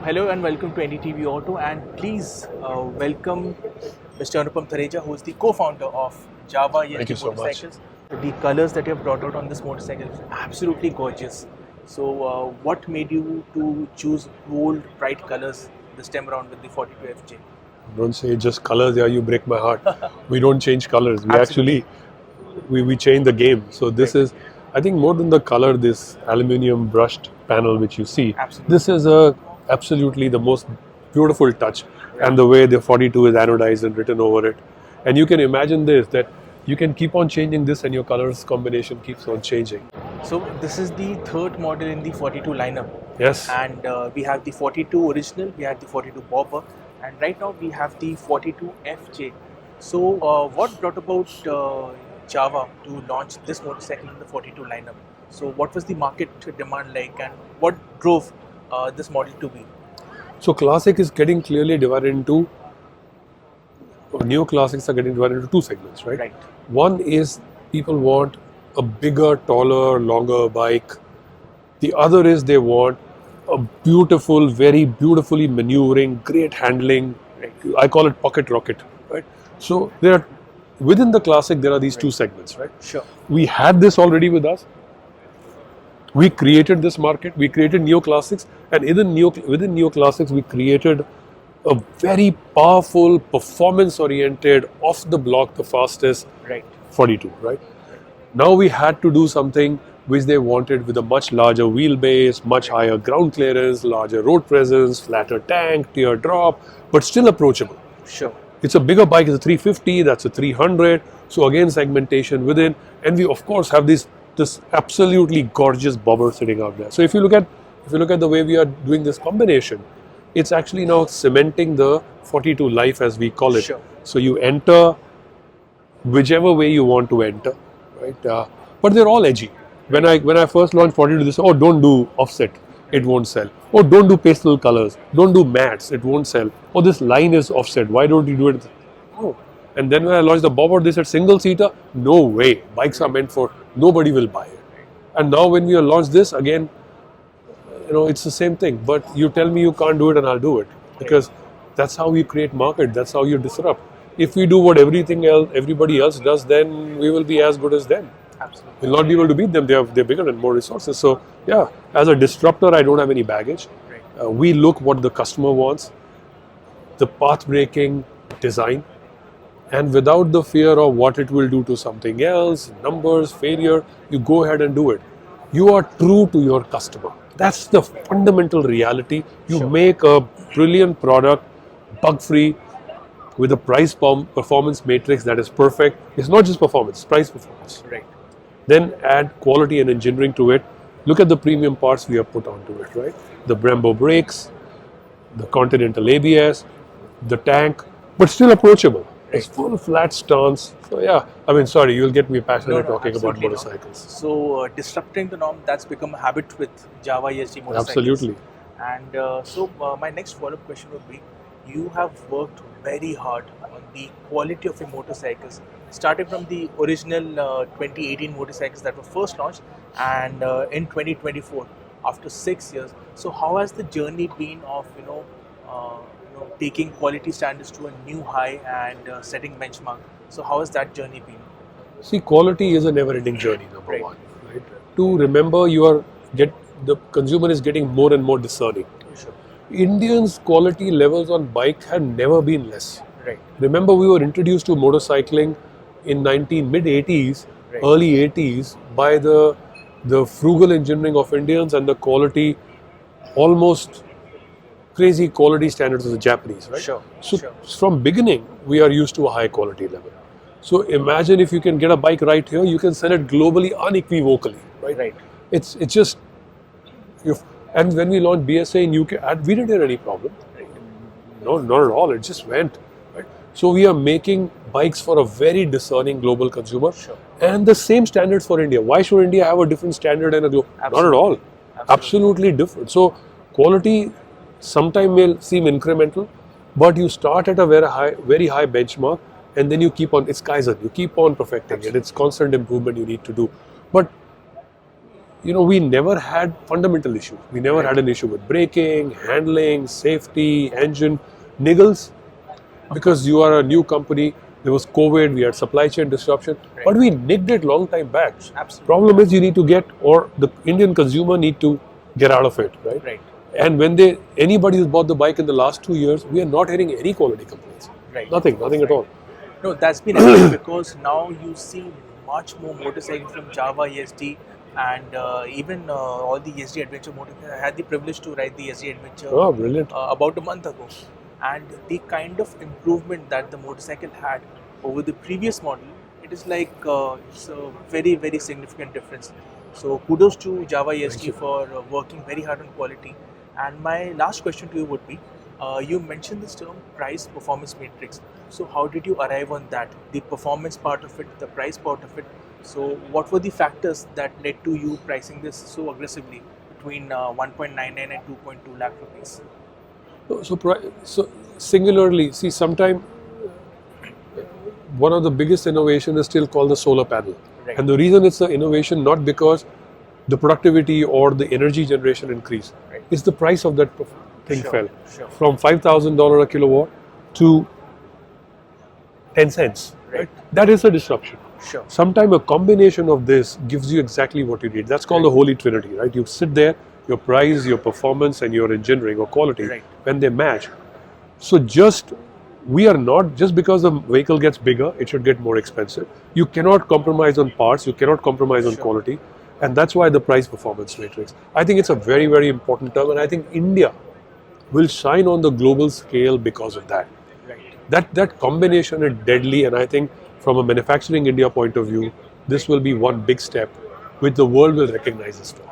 Hello and welcome to NDTV Auto, and please welcome Mr. Anupam Thareja, who is the co-founder of Jawa Thank you so much. motorcycles. The colors that you have brought out on this motorcycle is absolutely gorgeous. So, what made you to choose bold, bright colors this time around with the 42 FJ? Don't say just colors, yeah, you break my heart. We don't change colors. We Absolutely. actually, we change the game. So this Right. is, I think more than the color, this aluminium brushed panel which you see, Absolutely. this is absolutely the most beautiful touch. And the way the 42 is anodized and written over it. And you can imagine this, that you can keep on changing this and your colors combination keeps on changing. So, this is the third model in the 42 lineup. Yes. And we have the 42 original, we have the 42 bobber, and right now we have the 42 FJ. So what brought about Java to launch this motorcycle in the 42 lineup? So what was the market demand like, and what drove this model to be? So classic is getting clearly divided into, new classics are getting divided into two segments, right? Right. One is people want a bigger, taller, longer bike. The other is they want a beautiful, very beautifully maneuvering, great handling. I call it pocket rocket, right? So there are, within the classic, there are these two segments, right? Sure. We had this already with us. We created this market. We created neo classics, and within neo classics, we created a very powerful, performance-oriented, off-the-block, the fastest Right. 42, right? Now we had to do something which they wanted with a much larger wheelbase, much higher ground clearance, larger road presence, flatter tank, teardrop, but still approachable. Sure. It's a bigger bike, it's a 350, that's a 300. So again, segmentation within, and we of course have this absolutely gorgeous bobber sitting out there. So if you look at the way we are doing this combination, it's actually now cementing the 42 life, as we call it. Sure. So you enter whichever way you want to enter, right? But they're all edgy. When I first launched 42, they said, oh, don't do offset, it won't sell. Oh, don't do pastel colors, don't do mattes, it won't sell. Oh, this line is offset, why don't you do it? Oh. And then when I launched the bobber, they said single seater, no way, bikes are meant for, nobody will buy it. And now when we have launched this again, it's the same thing. But you tell me you can't do it and I'll do it, because that's how you create market, that's how you disrupt. If we do what everybody else does, then we will be as good as them. Absolutely. We'll not be able to beat them. They're bigger and more resources. So yeah, as a disruptor, I don't have any baggage. Right. We look what the customer wants, the path-breaking design, and without the fear of what it will do to something else, numbers, failure, you go ahead and do it. You are true to your customer. That's the fundamental reality. You Sure. make a brilliant product, bug-free, with a price performance matrix that is perfect. It's not just performance, it's price performance. Right. Then add quality and engineering to it. Look at the premium parts we have put onto it, right? The Brembo brakes, the Continental ABS, the tank, but still approachable. It's full flat stance. So yeah, sorry, you'll get me passionate talking about absolutely not. motorcycles. So disrupting the norm, that's become a habit with Java ESG motorcycles. Absolutely. And my next follow-up question would be, you have worked very hard on the quality of your motorcycles, starting from the original 2018 motorcycles that were first launched, and in 2024, after 6 years. So how has the journey been of taking quality standards to a new high and setting benchmark? So how has that journey been? See, quality is a never-ending journey, number Right. one. Right? To remember, the consumer is getting more and more discerning. Sure. Indians' quality levels on bike had never been less. Right. Remember, we were introduced to motorcycling in mid-80s, Right. early 80s by the frugal engineering of Indians and the quality, almost crazy quality standards of the Japanese, right? Sure. So Sure. from beginning, we are used to a high quality level. So imagine if you can get a bike right here, you can sell it globally unequivocally, right? Right. It's just, and when we launched BSA in UK, we didn't have any problem. No, not at all. It just went. Right? So we are making bikes for a very discerning global consumer, Sure. and the same standards for India. Why should India have a different standard and a global? Not at all. Absolutely different. So quality sometimes may seem incremental, but you start at a very high benchmark, and then you keep on. It's Kaizen. You keep on perfecting it. It's constant improvement you need to do. But we never had fundamental issues. We never had an issue with braking, handling, safety, engine, niggles. Because you are a new company, there was COVID, we had supply chain disruption, but we nicked it long time back. Absolutely. Problem is you need to get, or the Indian consumer need to get out of it, right? Right. And when anybody who's bought the bike in the last 2 years, we are not hearing any quality complaints. Right. Nothing at all. No, that's been happening because now you see much more motorcycles from Java ESD and even all the ESD Adventure motorcycles. I had the privilege to ride the ESD Adventure Oh, brilliant. about a month ago, and the kind of improvement that the motorcycle had over the previous model, it is like it's a very significant difference. So kudos to Java ESD for working very hard on quality. And my last question to you would be, you mentioned this term price performance matrix. So how did you arrive on that? The performance part of it, the price part of it. So what were the factors that led to you pricing this so aggressively between 1.99 and 2.2 lakh rupees? So singularly, see, sometime one of the biggest innovation is still called the solar panel. Right. And the reason it's an innovation, not because the productivity or the energy generation increased, Right. it's the price of that thing Sure, fell sure. from $5,000 a kilowatt to 10 cents. Right. That is a disruption. Sure. Sometimes a combination of this gives you exactly what you need. That's called the holy trinity, right? You sit there, your price, your performance, and your engineering or quality, Right. when they match. So we are not, just because the vehicle gets bigger, it should get more expensive. You cannot compromise on parts, you cannot compromise on Sure. quality. And that's why the price performance matrix. I think it's a very important term, and I think India will shine on the global scale because of that. Right. That combination is deadly, and I think from a manufacturing India point of view, this will be one big step which the world will recognize us for.